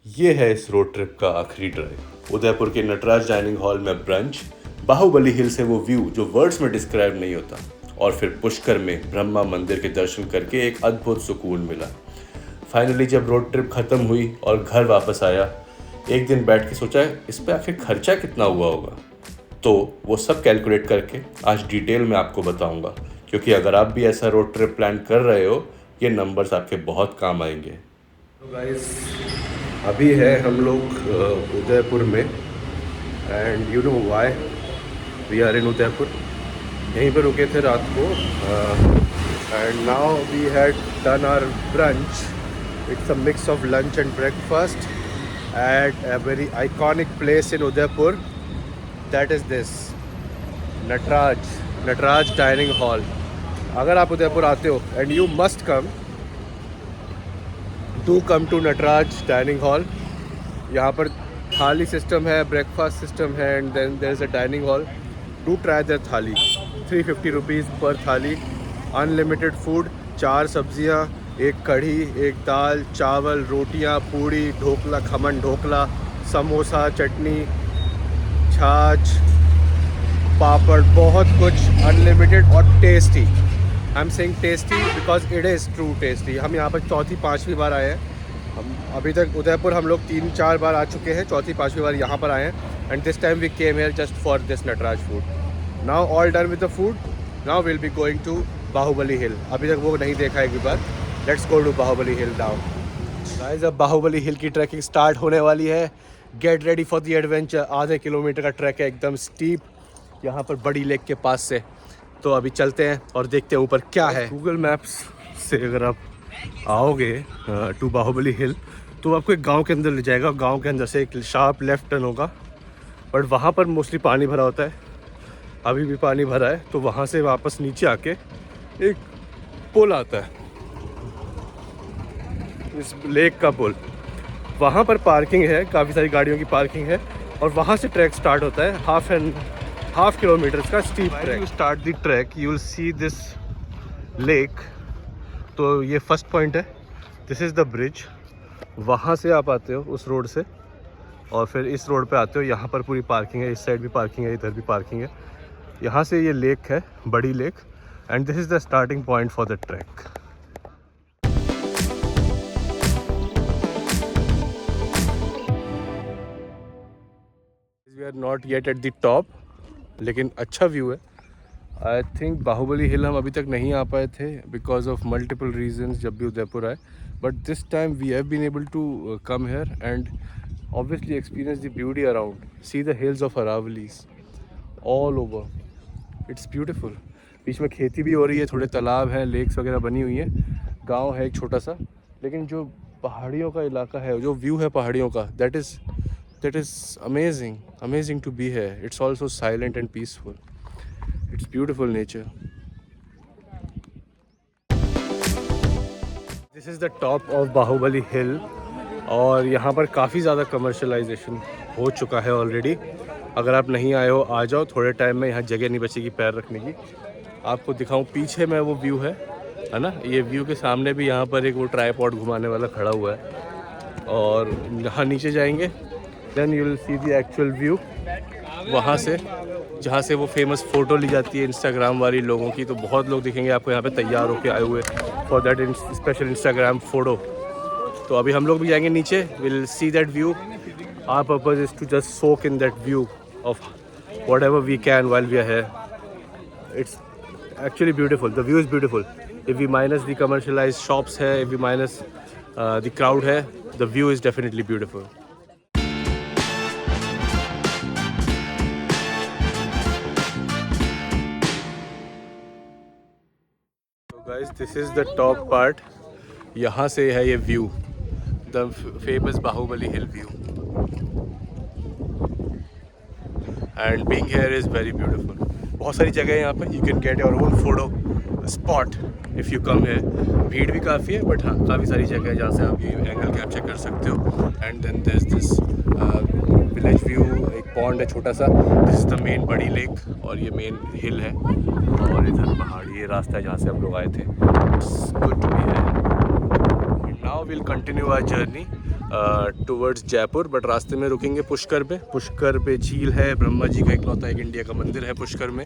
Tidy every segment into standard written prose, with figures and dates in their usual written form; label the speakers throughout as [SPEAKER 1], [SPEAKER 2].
[SPEAKER 1] ये है इस रोड ट्रिप का आखिरी ड्राइव। उदयपुर के नटराज डाइनिंग हॉल में ब्रंच, बाहुबली हिल से वो व्यू जो वर्ड्स में डिस्क्राइब नहीं होता, और फिर पुष्कर में ब्रह्मा मंदिर के दर्शन करके एक अद्भुत सुकून मिला। फाइनली जब रोड ट्रिप खत्म हुई और घर वापस आया, एक दिन बैठ के सोचा इस पे आखिर खर्चा कितना हुआ होगा। तो वो सब कैलकुलेट करके आज डिटेल में आपको बताऊंगा, क्योंकि अगर आप भी ऐसा रोड ट्रिप प्लान कर रहे हो, ये नंबर्स आपके बहुत काम आएंगे। तो गाइस, अभी है हम लोग उदयपुर में, and you know why we are in Udaipur. यहीं पर रुके थे रात को, and now we had done our brunch. It's a mix of lunch and breakfast at a very iconic place in Udaipur, that is this Natraj dining hall. अगर आप उदयपुर आते हो, and you must come to Natraj dining hall. यहाँ पर थाली system है, breakfast system है, and then there is a dining hall. Do try their thali. 350 rupees पर थाली, अनलिमिटेड फूड, 4 सब्जियाँ, एक कढ़ी, एक दाल, चावल, रोटियाँ, पूड़ी, ढोकला, खमन ढोकला, समोसा, चटनी, छाछ, पापड़, बहुत कुछ अनलिमिटेड और tasty. I am saying tasty because it is true tasty. हम यहाँ पर चौथी पाँचवीं बार आए हैं। हम अभी तक उदयपुर हम लोग 3-4 बार आ चुके हैं, चौथी पाँचवीं बार यहाँ पर आए हैं। And this time we came here just for this Nataraj food. Now all done with the food, now will be going to Baahubali hill. अभी तक वो नहीं देखा एक भी बार। Let's go to Baahubali hill now. Guys, अब बाहुबली हिल की ट्रैकिंग स्टार्ट होने वाली है। Get ready for the adventure. आधे किलोमीटर का ट्रैक है, एकदम स्टीप, यहाँ पर बड़ी लेक के पास से। तो अभी चलते हैं और देखते हैं ऊपर क्या है। गूगल मैप्स से अगर आप आओगे टू बाहुबली हिल, तो आपको एक गांव के अंदर ले जाएगा। गांव के अंदर से एक शार्प लेफ्ट टर्न होगा, बट वहाँ पर मोस्टली पानी भरा होता है। अभी भी पानी भरा है, तो वहाँ से वापस नीचे आके एक पुल आता है, इस लेक का पुल। वहाँ पर पार्किंग है, काफ़ी सारी गाड़ियों की पार्किंग है, और वहाँ से ट्रैक स्टार्ट होता है। हाफ किलोमीटर का steep track. You start the track, you will see this lake. तो ये फर्स्ट पॉइंट है, दिस इज़ द ब्रिज। वहाँ से आप आते हो उस रोड से, और फिर इस रोड पे आते हो। यहाँ पर पूरी पार्किंग है, इस साइड भी पार्किंग है, इधर भी पार्किंग है। यहाँ से ये लेक है, बड़ी lake, and this is the starting point for the track. We are not yet at the top, लेकिन अच्छा व्यू है। आई थिंक बाहुबली हिल हम अभी तक नहीं आ पाए थे बिकॉज ऑफ मल्टीपल रीजंस जब भी उदयपुर आए, but this time we have been able to come here and obviously experience the beauty around. See the hills of Aravallis all over, it's beautiful. बीच में खेती भी हो रही है, थोड़े तालाब हैं, लेक्स वगैरह बनी हुई हैं, गाँव है एक छोटा सा। लेकिन जो पहाड़ियों का इलाका है, जो व्यू है पहाड़ियों का, that is amazing to be here. It's also silent and peaceful. It's beautiful nature. This is the top of Bahubali Hill, और यहाँ पर काफ़ी ज़्यादा कमर्शलाइजेशन हो चुका है ऑलरेडी। अगर आप नहीं आए हो, आ जाओ, थोड़े टाइम में यहाँ जगह नहीं बचेगी पैर रखने की। आपको दिखाऊं, पीछे में वो व्यू है ना, ये व्यू के सामने भी यहाँ पर एक वो ट्राईपॉड घुमाने वाला खड़ा हुआ है। और यहाँ नीचे जाएंगे, then you will see the actual view. वहाँ से जहाँ से वो फेमस फ़ोटो ली जाती है इंस्टाग्राम वाली लोगों की, तो बहुत लोग दिखेंगे आपको यहाँ पे तैयार होके आए हुए for that special Instagram photo. तो अभी हम लोग भी जाएंगे नीचे, will see that view. Our purpose is to just soak in that view of whatever we can while we are here. It's actually beautiful, the view is beautiful. If we minus the commercialized shops hai, if we minus the crowd hai, the view is definitely beautiful. So guys, this is the top part. यहाँ से है ये view, the famous Bahubali Hill view, and being here is very beautiful. बहुत सारी जगह है यहाँ पे, you can get your own photo spot if you come है। भीड़ भी काफ़ी है, बट हाँ, काफ़ी सारी जगह है जहाँ से आप ये एंगल कैप्चर कर सकते हो। And then there is this village view, एक पॉन्ड है छोटा सा, दिस इज़ द मेन बड़ी लेक, और ये मेन हिल है, और इधर पहाड़, ये रास्ता है जहाँ से हम लोग आए थे। It's good to be here. Now will continue our journey towards Jaipur, but रास्ते में रुकेंगे पुष्कर पे। पुष्कर पे झील है, ब्रह्मा जी का इकलौता एक इंडिया का मंदिर है पुष्कर में,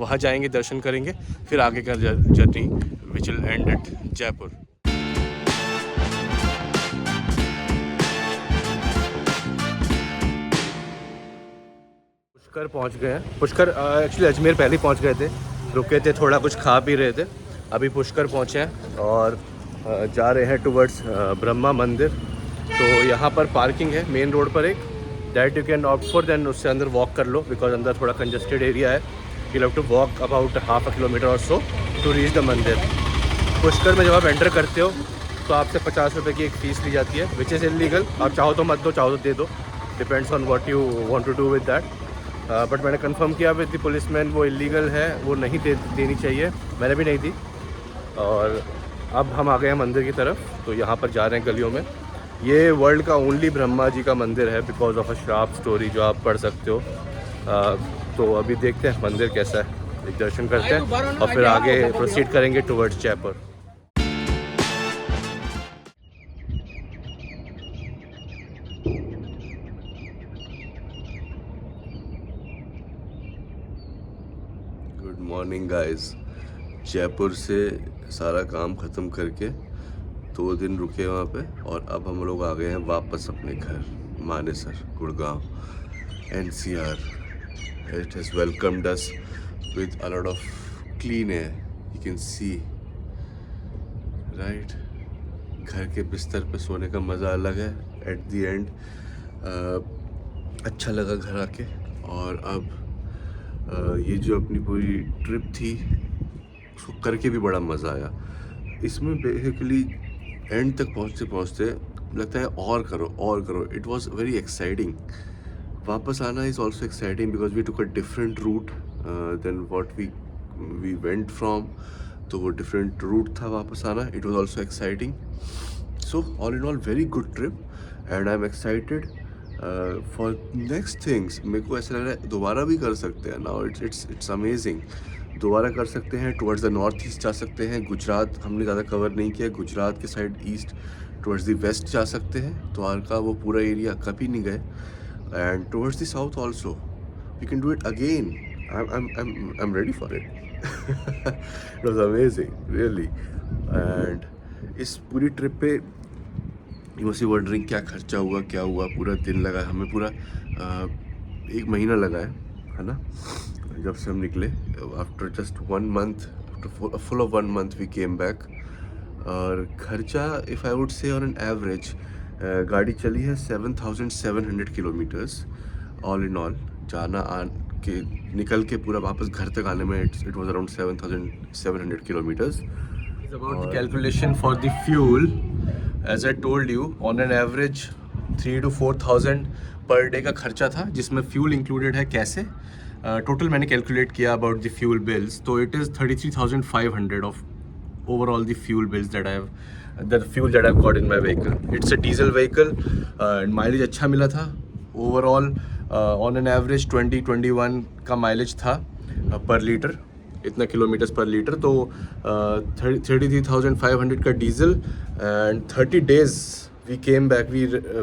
[SPEAKER 1] वहाँ जाएंगे, दर्शन करेंगे, फिर आगे का journey which will end at Jaipur. Pushkar पहुँच गए हैं। पुष्कर एक्चुअली अजमेर पहले ही पहुँच गए थे, रुके थे, थोड़ा कुछ खा पी रहे थे, अभी पुष्कर पहुँचे हैं और जा रहे हैं टुवर्ड्स ब्रह्मा मंदिर। तो यहाँ पर पार्किंग है मेन रोड पर एक, that you can opt for, then उससे अंदर वॉक कर लो, बिकॉज अंदर थोड़ा कंजस्टेड एरिया है। You have to walk about half a kilometre or so to reach the मंदिर। पुष्कर में जब आप एंटर करते हो तो आपसे 50 रुपये की एक फ़ीस ली जाती है, विच इज़ इलीगल। आप चाहो तो मत दो, चाहो तो दे दो, depends on what you want to do with that. But मैंने कंफर्म किया विद द पुलिसमैन, वो इलीगल है, वो नहीं देनी चाहिए, मैंने भी नहीं दी। और अब हम आ गए हैं मंदिर की तरफ, तो यहाँ पर जा रहे हैं गलियों में। ये वर्ल्ड का ओनली ब्रह्मा जी का मंदिर है, बिकॉज ऑफ अ श्राप स्टोरी जो आप पढ़ सकते हो। तो अभी देखते हैं मंदिर कैसा है, एक दर्शन करते हैं और फिर आगे प्रोसीड करेंगे towards Jaipur. Good morning guys. Jaipur से सारा काम ख़त्म करके 2 दिन रुके वहाँ पे, और अब हम लोग आ गए हैं वापस अपने घर Manesar, Gurgaon, NCR। It has welcomed us with a lot of clean air, you can see, right? घर के बिस्तर पे सोने का मज़ा अलग है। एट द एंड अच्छा लगा घर आके। और अब ये जो अपनी पूरी ट्रिप थी उसको करके भी बड़ा मज़ा आया। इसमें बेसिकली एंड तक पहुँचते पहुँचते लगता है और करो और करो। It was very exciting. वापस आना is also exciting because we took a different route then what we went from. तो वो डिफरेंट रूट था वापस आना। It was also exciting. So all in all very good trip and I am excited for next things. मेरे को ऐसा लग रहा है दोबारा भी कर सकते हैं। Now it's amazing. दोबारा कर सकते हैं। टुवर्ड्स द नॉर्थ ईस्ट जा सकते हैं। गुजरात हमने ज़्यादा कवर नहीं किया, गुजरात के side east towards the west जा सकते हैं, द्वारका वो पूरा एरिया कभी नहीं गए। And towards the south also we can do it again. I am ready for it. It was amazing really. And इस पूरी ट्रिप पे यू मस्ट बी वंडरिंग क्या खर्चा हुआ, क्या हुआ। पूरा दिन लगा हमें, पूरा 1 महीना लगा है ना, जब से हम निकले। After just 1 month, after full of 1 month we came back. और खर्चा if I would say on an average, गाड़ी चली है 7,700 किलोमीटर्स ऑल इन ऑल। जाना आन के निकल के पूरा वापस घर तक आने में it was around 7,700 kilometres. It's about the calculation for the fuel. As I told you, on an average 3,000 to 4,000 per day का खर्चा था, जिसमें फ्यूल इंक्लूडेड है। कैसे टोटल मैंने कैलकुलेट किया अबाउट द फ्यूल बिल्स, तो it is 33,500 of overall the fuel bills that I've got in my vehicle. It's a diesel vehicle and mileage अच्छा मिला था। overall on an average 20-21 का mileage था पर लीटर, इतना किलोमीटर्स पर लीटर। तो 33,500 का diesel. And 30 days we came back,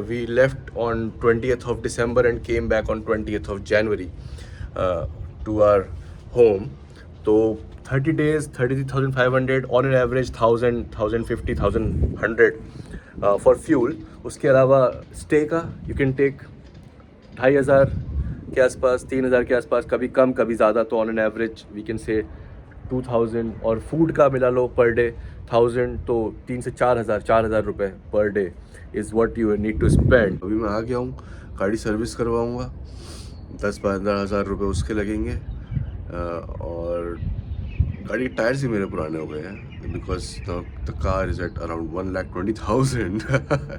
[SPEAKER 1] we left on 20th of December and came back on 20th of January to our home. तो 30 days 33,500 on an average 1,000, 1,050, 1,100 for fuel. उसके अलावा stay का you can take 2,500 के आसपास, 3,000 के आसपास, कभी कम कभी ज़्यादा। तो on an average we can say 2,000। और फूड का मिला लो पर डे 1,000, तो 3,000 से 4,000 रुपये per day is what you need to spend. अभी मैं आ गया हूँ, गाड़ी सर्विस करवाऊँगा, 10-15 हज़ार रुपये उसके लगेंगे। और गाड़ी के टायर्स ही मेरे पुराने हो गए हैं, because the car is at around 1,20,000।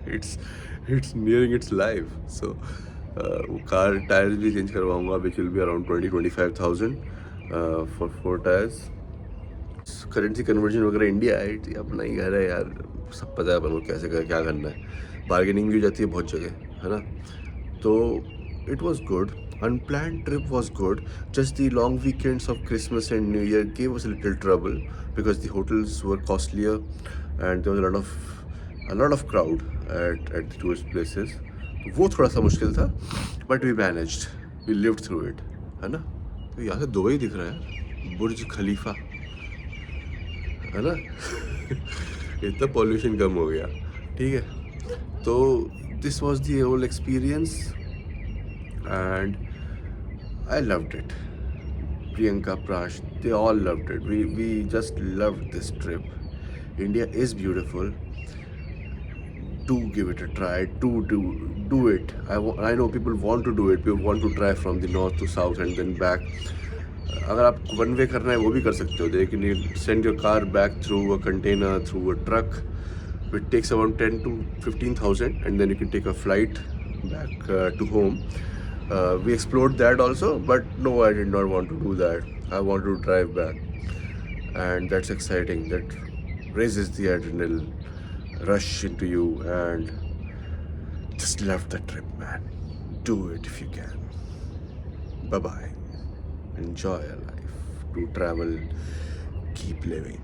[SPEAKER 1] It's nearing its life. So वो कार टायर्स भी चेंज करवाऊँगा, which will be around 20-25,000 for 4 tyres. Currency conversion वगैरह इंडिया है, अपना ही घर है यार, सब पता है अपन को कैसे क्या करना है। बार्गेनिंग भी हो जाती है बहुत जगह, है ना। तो it was good. Unplanned trip was good. Just the long weekends of Christmas and New Year gave us a little trouble because the hotels were costlier and there was a lot of a lot of crowd at the tourist places. वो थोड़ा सा मुश्किल था, but we managed, we lived through it, है ना? तो यहाँ से दुबई दिख रहा है, बुर्ज खलीफा, है ना? इतना पॉल्यूशन कम हो गया, ठीक है? तो this was the whole experience and I loved it. Priyanka, Prash, they all loved it. We just loved this trip. India is beautiful. Do give it a try. Do it. I know people want to do it. People want to try from the north to south and then back. अगर आप one way करना है वो भी कर सकते हो. They can send your car back through a container, through a truck. It takes around 10 to 15,000 and then you can take a flight back to home. We explored that also, but no, I did not want to do that. I want to drive back, and that's exciting. That raises the adrenaline rush into you, and just love the trip, man. Do it if you can. Bye bye. Enjoy your life. Do travel. Keep living.